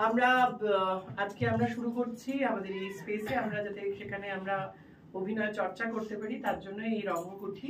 আমরা আজকে আমরা শুরু করছি আমাদের এই স্পেসে, আমরা যাতে সেখানে আমরা অভিনয় চর্চা করতে পারি, তার জন্য এই রঙ্গকুঠি।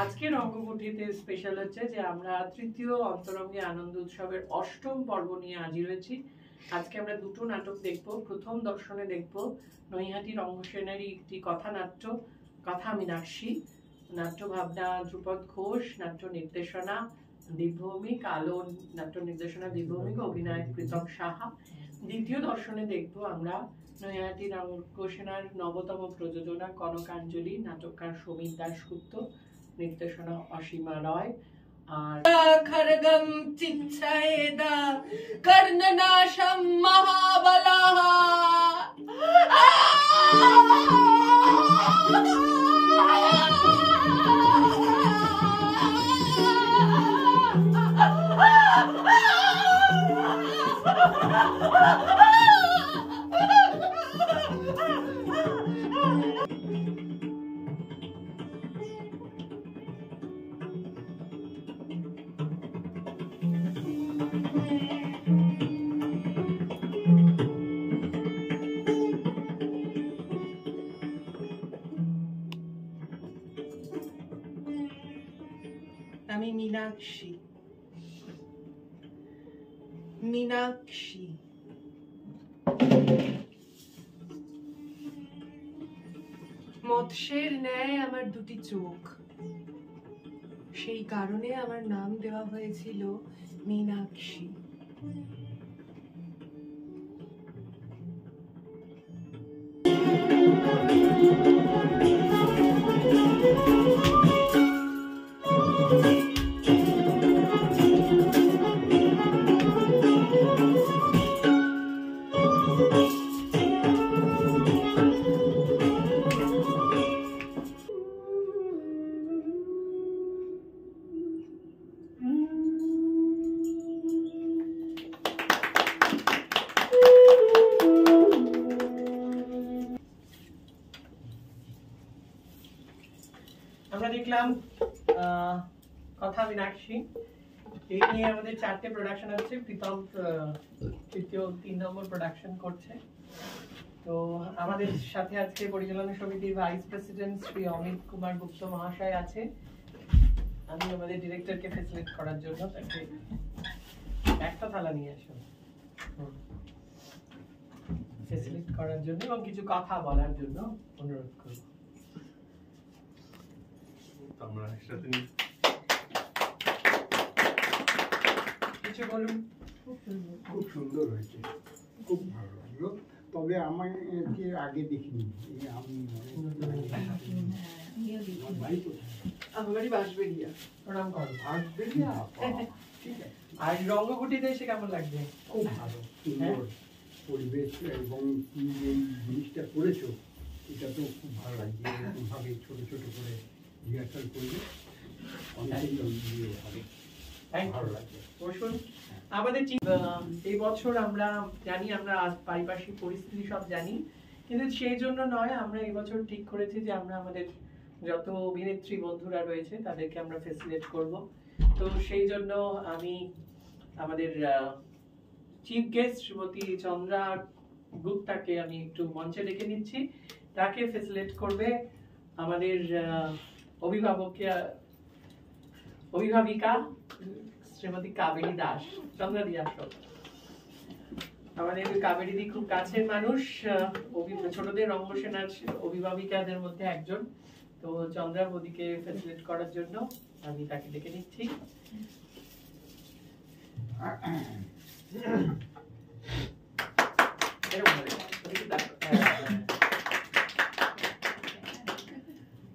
আজকে রঙ্গকুঠিতে স্পেশাল হচ্ছে যে আমরা তৃতীয় অন্তরঙ্গে আনন্দ উৎসবের ৮ম পর্ব নিয়ে হাজির হয়েছি। আজকে আমরা দুটো নাটক দেখব। প্রথম দর্শনে দেখব নৈহাটি রঙ্গসেনেরই একটি কথানাট্য, কথা মীনাক্ষী। নাট্য ভাবনা ধ্রুপদ ঘোষ, নাট্য নির্দেশনা দিব্যভৌমিক, আলো নাট্য নির্দেশনা দিব্যভৌমিক, অভিনয় প্রীতম সাহা। দ্বিতীয় দর্শনে দেখবো আমরা নৈহাটি রঙ্গসেনার নবতম প্রযোজনা কনকাঞ্জলি, নাটককার সমীর দাশগুপ্ত, নির্দেশনা অসীমা রয়। আর খড়গম চিচ্ছয়েদা কর্ণনাশম মহাবলাহ। আমি মীনাক্ষী, মীনাক্ষী। মৎস্যের ন্যায় আমার দুটি চোখ, সেই কারণে আমার নাম দেওয়া হয়েছিল মীনাক্ষী। আমরা দেখলাম কথা মীনাক্ষী। এই নিয়ে আমাদের 4টে প্রোডাকশন আছে। প্রীতম তৃতীয় 3 নম্বর প্রোডাকশন করছে। তো আমাদের সাথে আজকে পরিচালনা সমিতির ভাইস প্রেসিডেন্ট শ্রী অমিত কুমার গুপ্ত মহাশয় আছে। আমি আমাদের ডিরেক্টরকে ফেসিলিটেট করার জন্য তাকে একটা থালা নিয়ে আসো, ফেসিলিটেট করার জন্য এবং কিছু কথা বলার জন্য অনুরোধ করব। আমরা একসাথে কিছু বলুন। খুব সুন্দর হয়েছে, খুব ভালো লাগলো। তবে আমাকে আগে দেখিনি, আমি আমার বাড়ি বাঁশবেড়িয়া। প্রণাম করো। বাঁশবেড়িয়া, ঠিক আছে। আর রঙ্গকুঠিতে এসে কেমন লাগবে? খুব ভালো, সুন্দর পরিবেশ এবং তুমি এই জিনিসটা করেছো, এটা তো খুব ভালো লাগছে। এরকমভাবে ছোট ছোট করে রিহার্সাল করলে অনেকেই হবে, ভালো লাগছে। বসুন। আমাদের এই বছর আমরা জানি, আমরা পারিপার্শ্বিক পরিস্থিতি সব জানি, কিন্তু সেই জন্য নয়, আমরা এই বছর ঠিক করেছি যে আমরা আমাদের যত অভিনেত্রী বন্ধুরা রয়েছে তাদেরকে আমরা ফেসিলিটেট করব। তো সেই জন্য আমি আমাদের চিফ গেস্ট শ্রীমতী চন্দ্রা গুপ্তাকে আমি একটু মঞ্চে ডেকে নিচ্ছি। তাকে ফেসিলিটেট করবে আমাদের অভিভাবিকা শ্রীমতী কাবেরী দাস। চন্দ্রা দি আসো। আমাদের কাবেরী দি খুব কাছের মানুষ, ছোটদের রঙ্গসেনার অভিভাবিকাদের মধ্যে একজন। তো চন্দ্রা মোদীকে ফেসিলিটেট করার জন্য আমি তাকে ডেকে নিচ্ছি।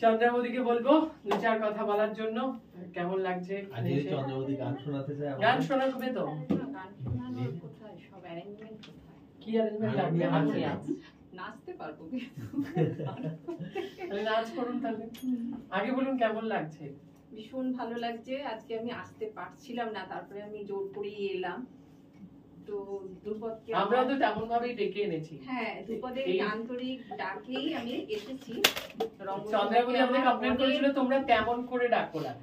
চন্দ্রাবতীকে বলবো 2-4 কথা বলার জন্য। কেমন লাগছে? চন্দ্রাবতী গান শোনাতে চাই। গান শোনাবে তো? কি অ্যারেঞ্জমেন্ট লাগবে? নাচতে পারবো, নাচ করুন তাহলে। আগে বলুন কেমন লাগছে? ভীষণ ভালো লাগছে। আজকে আমি আসতে পারছিলাম না, তারপরে আমি জোর করেই এলাম। তো ধ্রুপদকে আমরা তো তেমন ভাবেই ডেকে এনেছি। হ্যাঁ, ধ্রুপদের আন্তরিক ডাকেই আমি এসেছি। চন্দ্রাবতী আমাদের কমপ্লেইন করেছিল তোমরা তেমন করে ডাকো না।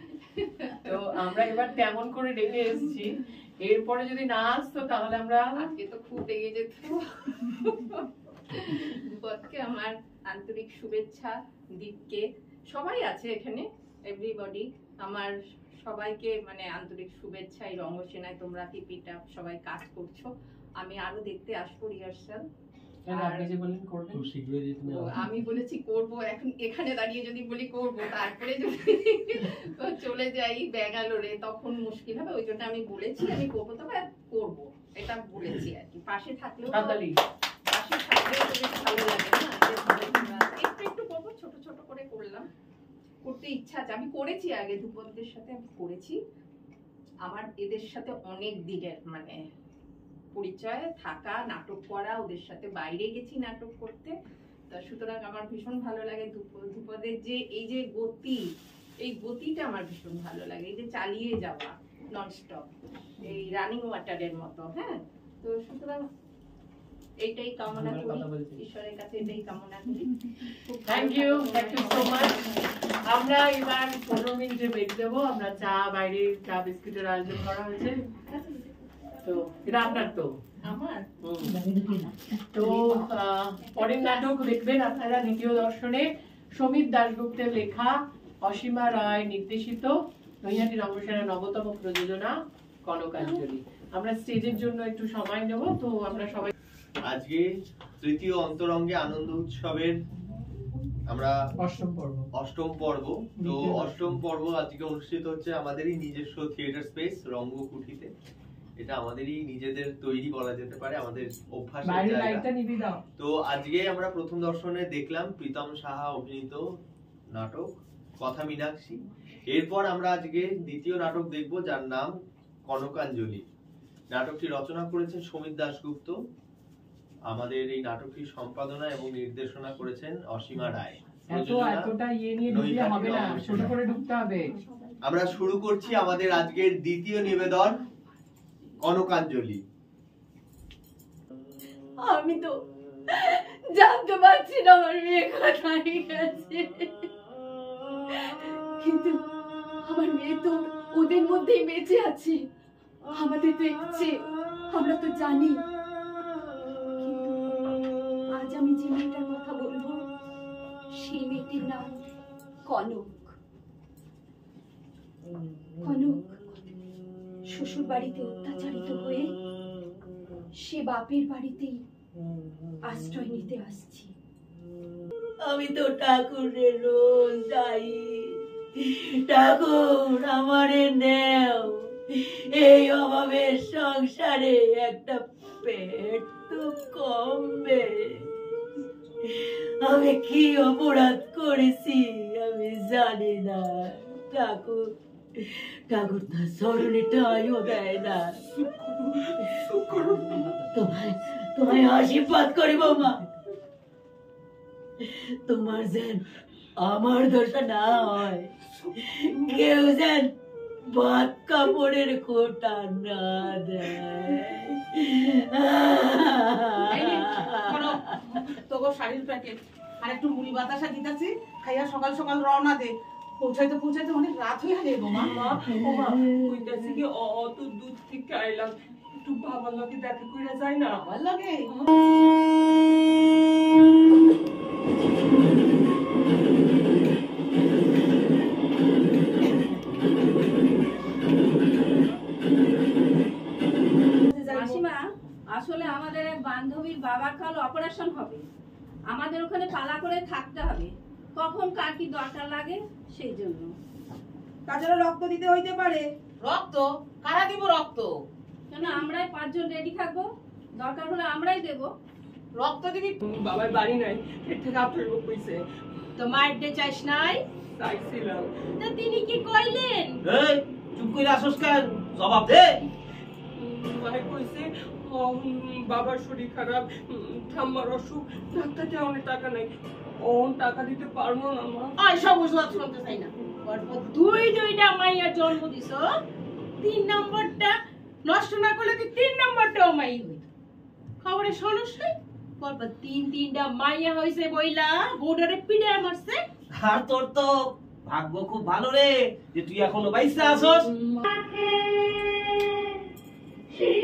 তো আমরা এবার তেমন করে ডেকে এসেছি, এরপরে যদি না আসতো তাহলে আমরা আজকে তো খুব লেগে যেত। ধ্রুপদকে আমার আন্তরিক শুভেচ্ছা, দীপকে, সবাই আছে এখানে, এভরিবডি, আমার সবাইকে মানে আন্তরিক শুভেচ্ছা। এই রঙ্গসেনায় তোমরা পিপিটা সবাই কাজ করছো, আমি আরো দেখতে আসবো রিহার্সাল। আপনি যে বললেন করবেন, খুব শীঘ্রই যে তুমি আমি বলেছি করব, এখন এখানে দাঁড়িয়ে যদি বলি করব, তারপরে যদি চলে যাই ব্যাঙ্গালোরে তখন মুশকিল হবে। ওই জন্য আমি বলেছি আমি করবো, তবে করব, এটা বলেছি আর কি। পাশে থাকলেও পাশে থাকলেও তো বেশ ভালো লাগে না, একটু একটু করবো, ছোট ছোট করে করলাম, করতে ইচ্ছা আছে। আমি করেছি আগে ধ্রুপদদের সাথে, আমি করেছি, আমার এদের সাথে অনেক দিনের মানে পরিচয় থাকা, নাটক করা, ওদের সাথে বাইরে গেছি নাটক করতে, তা সুতরাং আমার ভীষণ ভালো লাগে। ধ্রুপদের যে এই যে গতি, এই গতিটা আমার ভীষণ ভালো লাগে, এই যে চালিয়ে যাওয়া ননস্টপ, এই রানিং ওয়াটারের মতো। হ্যাঁ, তো সুতরাং এইটাই কামনা করি, ঈশ্বরের কাছে এটাই কামনা করি। Thank you so much. আমরা এবার 15 মিনিটে ব্রেক দেবো। আমরা চা, বাইরে চা বিস্কুটের আয়োজন করা হয়েছে, তো এটা আপনার তো আমার তো পরের নাটক দেখবেন আপনারা দ্বিতীয় দর্শনে, সমীর দাশগুপ্তের লেখা, অসীমা রায় নির্দেশিত, নৈহাটি রঙ্গসেনা নবতম প্রযোজনা, কনকাঞ্জলি। আমরা স্টেজের জন্য একটু সময় নেব, তো আমরা সবাই আজকে তৃতীয় অন্তরঙ্গে আনন্দ উৎসবের আমরা অষ্টম পর্ব। তো অষ্টম পর্ব আজকে অনুষ্ঠিত হচ্ছে আমাদেরই নিজস্ব থিয়েটার স্পেস রঙ্গকুঠিতে। এটা আমাদেরই নিজেদের তৈরি বলা যেতে পারে, আমাদের অভ্যাসের জায়গা। তো আজকে আমরা প্রথম দর্শনে দেখলাম প্রীতম সাহা অভিনীত নাটক কথা মীনাক্ষী। এরপর আমরা আজকে দ্বিতীয় নাটক দেখব, যার নাম কনকাঞ্জলি। নাটকটি রচনা করেছেন সমীর দাশগুপ্ত। আমাদের এই নাটকটি সম্পাদনা এবং নির্দেশনা করেছেন অসীমা রায়। আমরা শুরু করছি আমাদের আজকের দ্বিতীয় নিবেদন, কনকাঞ্জলি। আমি তো জানতে পারছি না আমার মেয়ে কোথায় গেছে, কিন্তু আমার মেয়ে তো ওদের মধ্যেই বেঁচে আছে, আমাদের দেখছে, আমরা তো জানি। আজ আমি যে মেয়েটার কথা বলবো, সেই মেয়েটির নাম কনক। কনক শ্বশুর বাড়িতে অত্যাচারিত হয়ে সে বাপের বাড়িতেই আশ্রয় নিতে আসছি। আমি তো ঠাকুরের রোজ যাই, ঠাকুর আমারে নেও, এই অভাবের সংসারে একটা পেট তো কমবে। আমি কি অপরাধ করেছি আমি জানি না, ঠাকুর ঠাকুর তার স্মরণে ঠাঁইও দেয় না। তোমায় আশীর্বাদ করি বৌমা, তোমার যেন আমার দোষা না হয়, কেউ যেন ভাত কাপড়ের খোটা না দেয়। তোর শাড়ির প্যাকেট আর একটু মুড়ি বাতাসা দিতেছি, খাইয়া সকাল সকাল রওনা দে। পৌঁছাইতে পৌঁছাইতে অনেক রাত হয়ে যাবে গো মা। কইতাছি কি অত দুধ থেকে আইলাম, একটু বাবার লগে দেখা কইরা যায় না? আমার লাগে মাসিমা, আসলে আমাদের এক বান্ধবীর বাবার কাল অপারেশন হবে, আমাদের ওখানে পালা করে থাকতে হবে, কখন কার কি দরকার লাগে সেই জন্য। তাছাড়া রক্ত দিতে হইতে পারে। রক্ত কারা দিব? রক্ত কেন, আমরাই 5 জন রেডি থাকবো, দরকার হলে আমরাই দেব। রক্ত দিবি? বাবার বাড়ি নাই, এর থেকে আপনার লোক কইছে। তো মায়ের ডে চাইস নাই? চাইছিলাম। তো তিনি কি কইলেন? এই চুপ করে আসোস কেন? জবাব দে। ভাই কইছে বাবার শরীর খারাপ, ঠাম্মার অসুখ, ডাক্তারটা অনেক টাকা নাই, টাকা দিতে পারবো না মা। আই সব ওষুধ শুনতে চাই না। দুইটা মাইয়া জন্ম দিছ, 3 নম্বরটা নষ্ট না করলে তুই 3 নম্বরটাও মাই হই। খবরে শোনস পরপর 3টা মাইয়া হইছে বইলা বোর্ডারে পিড়ে মারছে। আর তোর তো ভাগ্য খুব ভালো রে যে তুই এখনো বাইসা আসস।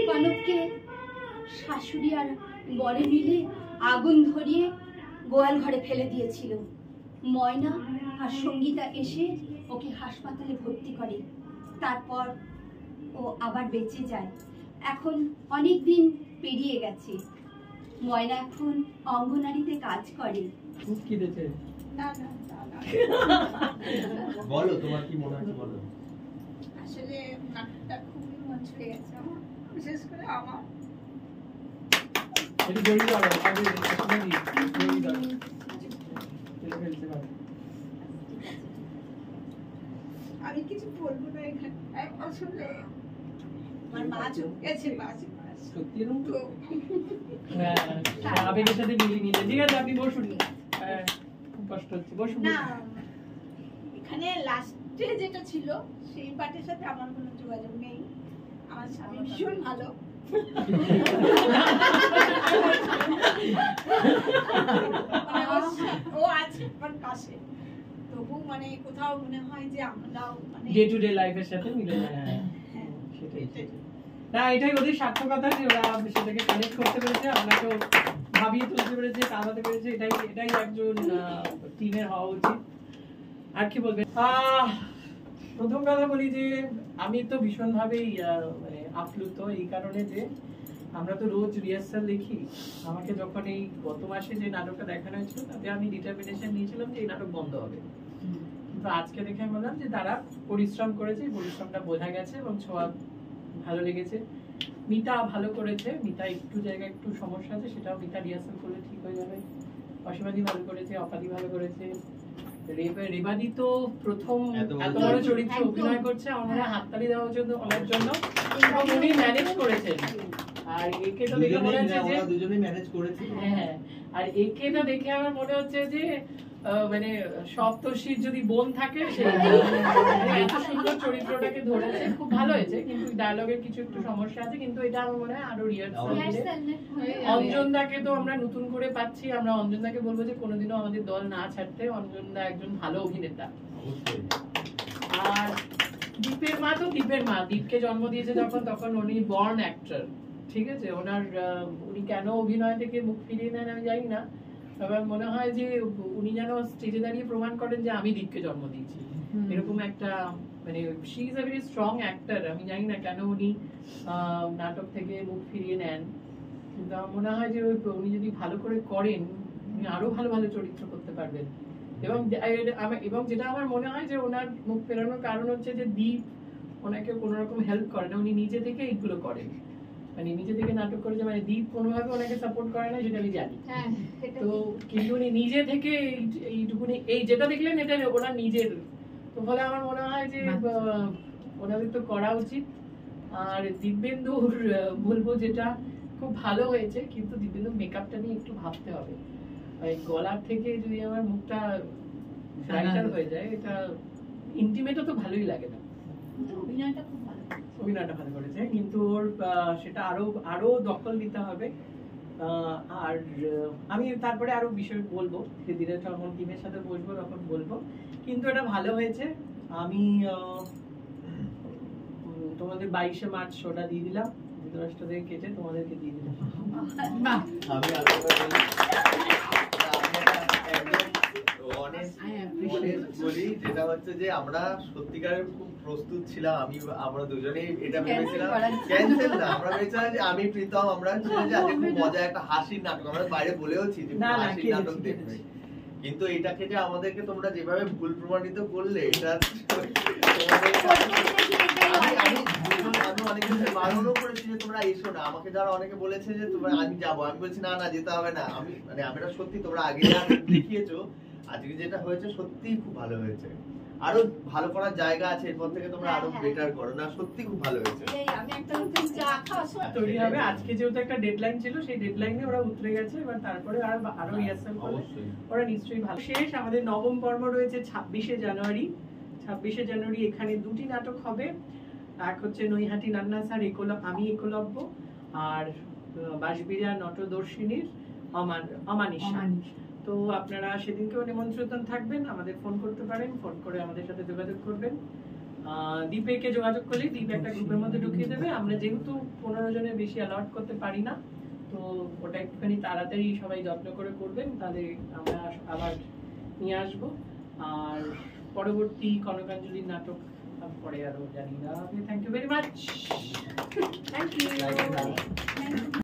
কনককে শাশুড়ি আর বরে মিলে আগুন ধরিয়ে গোয়াল ঘরে ফেলে দিয়েছিল। ময়না আর সঙ্গীতা এসে ওকে হাসপাতালে ভর্তি করে। তারপর ও আবার বেঁচে যায়। এখন অনেক দিন পেরিয়ে গেছে। ময়না এখন অঙ্গনারীতে কাজ করে। কি দিয়েছে? না না না না, বলো তোমার কি মনে হচ্ছে বলো। আসলে নাটকটা খুবই মন ছুঁয়ে গেছে আমার, বিশেষ করে আমার। এটা জড়িয়ে দাও, আগে জড়িয়ে দাও। এটা ফেলতে পারো। আমি কিছু বলবো না এখানে, আসলে আমার মা চলে গেছে। সত্যি এরকম তো? হ্যাঁ, আবেগের সাথে মিলিয়ে নিলে। ঠিক আছে, আপনি বসুন। হ্যাঁ, খুব কষ্ট হচ্ছে, বসুন। না, এখানে লাস্টে যেটা ছিল সেই পার্টের সাথে আমার কোনো যোগাযোগ নেই। আমার স্বামী ভীষণ ভালো। ও আছে আমার পাশে, তবু মানে কোথাও মনে হয় যে আমরাও মানে ডে টু ডে লাইফের সাথে মিলে যায়। হ্যাঁ, সেটাই। না, এটাই ওদের সার্থকতা যে ওরা সেটাকে কানেক্ট করতে পেরেছে, আপনাকেও ভাবিয়ে তুলতে পেরেছে, কাঁদাতে পেরেছে। এটাই একজন টিমের হওয়া উচিত। আর কি বলবেন? প্রথম কথা বলি যে আমি তো ভীষণভাবেই মানে আপ্লুত এই কারণে যে আমরা তো রোজ রিহার্সাল দেখি। আমাকে যখন এই গত মাসে যে নাটকটা দেখানো হয়েছিল তাতে আমি ডিটারমিনেশন নিয়েছিলাম যে এই নাটক বন্ধ হবে, কিন্তু আজকে দেখে আমি বললাম যে তারা পরিশ্রম করেছে, পরিশ্রমটা বোঝা গেছে এবং ছোঁয়া ভালো লেগেছে। মিতা ভালো করেছে। মিতা একটু জায়গায় একটু সমস্যা আছে, সেটাও মিতা রিহার্সাল করলে ঠিক হয়ে যাবে। অসীমাদি ভালো করেছে, অপাদি ভালো করেছে। রেবাদি তো প্রথম এত বড় চরিত্র অভিনয় করছে, আমার হাততালি দেওয়া উচিত ওনার জন্য। এবং উনি ম্যানেজ করেছেন। আর একে তো দেখে মনে হচ্ছে যে দুজনেই ম্যানেজ করেছে। হ্যাঁ, আর একে তো দেখে আমার মনে হচ্ছে যে মানে সপ্তর্ষির যদি বোন থাকে সে এত সুন্দর চরিত্রটাকে ধরেছে, খুব ভালো হয়েছে। কিন্তু ডায়লগের কিছু একটু সমস্যা আছে, কিন্তু এটা আমার মনে হয় আরো রিহার্সাল। অঞ্জনদাকে তো আমরা নতুন করে পাচ্ছি। আমরা অঞ্জনদাকে বলবো যে কোনোদিনও আমাদের দল না ছাড়তে। অঞ্জনদা একজন ভালো অভিনেতা। আর দীপের মা তো দীপের মা, দীপকে জন্ম দিয়েছে যখন, তখন উনি বর্ন অ্যাক্টর। ঠিক আছে, উনি কেন অভিনয় থেকে মুখ ফিরিয়ে নেন আমি জানি না। তবে মনে হয় যে উনি যেন স্টেজে দাঁড়িয়ে প্রমাণ করেন যে আমি দীপকে জন্ম দিয়েছি, এরকম একটা মানে she is a very strong actor. আমি জানি না কেন উনি নাটক থেকে মুখ ফিরিয়ে নেন, কিন্তু আমার মনে হয় যে উনি যদি ভালো করে করেন উনি আরো ভালো ভালো চরিত্র করতে পারবেন। এবং যেটা আমার মনে হয় যে ওনার মুখ ফেরানোর কারণ হচ্ছে যে দীপ ওনাকে কোনো রকম হেল্প করে না, উনি নিজে থেকে এইগুলো করেন। মানে নিজে থেকে নাটক করেছে, মানে দীপ কোনোভাবে ওনাকে সাপোর্ট করে না, সেটা আমি জানি। তো কিন্তু উনি নিজে থেকে এইটুকুনি, এই যেটা দেখলেন এটা ওনার নিজের। তো ফলে আমার মনে হয় যে ওনাদের তো করা উচিত। আর দিব্যেন্দুর বলবো যেটা খুব ভালো হয়েছে, কিন্তু দিব্যেন্দুর মেকআপটা নিয়ে একটু ভাবতে হবে। গলার থেকে যদি আমার মুখটা ব্রাইটার হয়ে যায়, এটা ইন্টিমেটও তো ভালোই লাগে না। অভিনয়টা ভালো করেছে, কিন্তু ওর সেটা আরো দখল দিতে হবে। আর আমি তারপরে আরো বিষয় বলবো, যে দিনে যখন টিমের সাথে বসবো তখন বলবো। কিন্তু এটা ভালো হয়েছে। আমি তোমাদের 22শে মার্চ শোটা দিয়ে দিলাম, যুক্তরাষ্ট্র থেকে কেটে তোমাদেরকে দিয়ে দিলাম। বলি যেটা হচ্ছে যে আমরা সত্যিকারের খুব প্রস্তুত ছিলাম। আমরা দুজনেই এটা ভেবেছিলাম ক্যান্সেল না, আমরা ভেবেছিলাম যে আমি প্রীতম আমরা ছিল যে আজকে খুব মজা একটা হাসির নাটক, আমরা বাইরে বলেওছি যে হাসির নাটক দেখবে। কিন্তু এটাকে যে আমাদেরকে তোমরা যেভাবে ভুল প্রমাণিত করলে, এটা আমি অনেক কিছু বারণও করেছি যে তোমরা এসো না। আমাকে যারা অনেকে বলেছে যে তোমরা আমি যাবো, আমি বলছি না না যেতে হবে না। আমি সত্যি তোমরা আগে যা দেখিয়েছো, আজকে যেটা হয়েছে সত্যিই খুব ভালো হয়েছে। আরো ভালো করার জায়গা আছে, এরপর থেকে তোমরা আরো বেটার করো। না সত্যি খুব ভালো হয়েছে। আমি একটা চা খাওয়া তৈরি হবে। আজকে যেহেতু একটা ডেডলাইন ছিল, সেই ডেডলাইনে ওরা উতরে গেছে। এবার তারপরে আরো রিহার্সাল করবে, ওরা নিশ্চয়ই ভালো। শেষ আমাদের নবম পর্ব রয়েছে 26শে জানুয়ারি। 26শে জানুয়ারি এখানে দুটি নাটক হবে। এক হচ্ছে নৈহাটি নান্না স্যার আমি একলব্য, আর বাঁশবিড়া নটদর্শিনীর অমানিসা। তো তো আপনারা সেদিনকেও নিমন্ত্রিত থাকবেন, আমাদের ফোন করতে পারেন, ফোন করে আমাদের সাথে যোগাযোগ করবেন। দীপেকে যোগাযোগ করলে দীপ একটা গ্রুপের মধ্যে ঢুকিয়ে দেবে। আমরা যেহেতু 15 জনের বেশি অ্যালাউট করতে পারি না, তো ওটা একটুখানি তাড়াতাড়ি সবাই যত্ন করে করবেন, তাহলে আমরা আবার নিয়ে আসবো। আর পরবর্তী কনকাঞ্জলির নাটক পরে আরো জানিয়ে দেওয়া হবে। Thank you very much. Thank you.